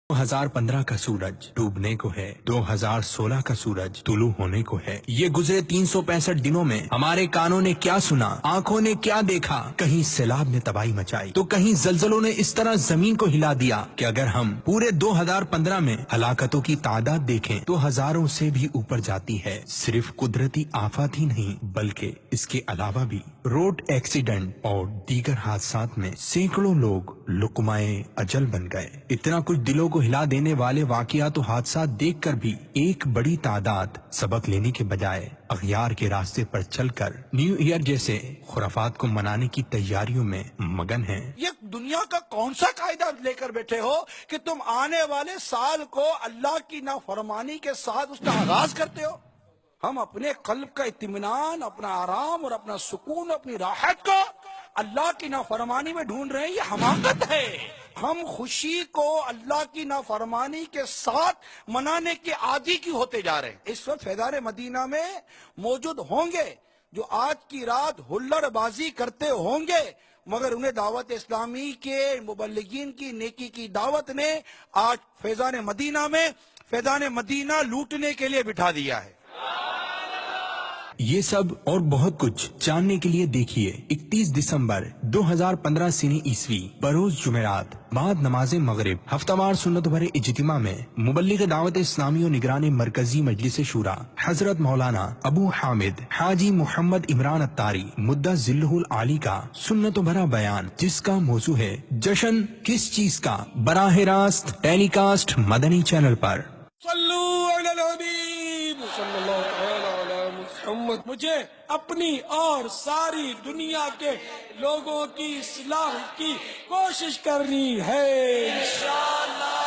2015 का सूरज डूबने को है, 2016 का सूरज तुलू होने को है। ये गुजरे 365 दिनों में हमारे कानों ने क्या सुना, आंखों ने क्या देखा। कहीं सैलाब ने तबाही मचाई तो कहीं जलजलों ने इस तरह जमीन को हिला दिया कि अगर हम पूरे 2015 में हलाकतों की तादाद देखें तो हजारों से भी ऊपर जाती है। सिर्फ कुदरती आफत ही नहीं बल्कि इसके अलावा भी रोड एक्सीडेंट और दीगर हादसात में सैकड़ों लोग लुकमाए अजल बन गए। इतना कुछ दिलों को हिला देने वाले वाकयात और हादसा देखकर भी एक बड़ी तादाद सबक लेने के बजाय अगयार के रास्ते पर चलकर न्यू ईयर जैसे खुराफात को मनाने की तैयारियों में मगन हैं। ये दुनिया का कौन सा कायदा लेकर बैठे हो कि तुम आने वाले साल को अल्लाह की नाफरमानी के साथ उसका आगाज करते हो। हम अपने कल्ब का इत्मीनान, अपना आराम और अपना सुकून, अपनी राहत को अल्लाह की नाफरमानी में ढूंढ रहे हैं। ये हमाकत है। हम खुशी को अल्लाह की नाफरमानी के साथ मनाने के आदी क्यों होते जा रहे हैं। इस वक्त फैज़ान मदीना में मौजूद होंगे जो आज की रात हुल्लड़बाजी करते होंगे, मगर उन्हें दावत इस्लामी के मुबल्लिगीन की नेकी की दावत ने आज फैज़ान मदीना में फैज़ान मदीना लूटने के लिए बिठा दिया है। ये सब और बहुत कुछ जानने के लिए देखिए 31 दिसंबर 2015 सीनी ईस्वी बरोज जुमेरात बाद नमाज मगरिब हफ्तावार सुन्नत भरे इज्तिमा में मुबल्लिग दावत इस्लामी और निगरान मरकजी मजलिस शूरा हजरत मौलाना अबू हामिद हाजी मोहम्मद इमरान अत्तारी मुद्दा जिल्लुल आली का सुन्नत भरा बयान, जिसका मौजू है जश्न किस चीज का, बराह रास्त टेलीकास्ट मदनी चैनल पर। मुझे अपनी और सारी दुनिया के लोगों की इस्लाह की कोशिश करनी है इंशाअल्लाह।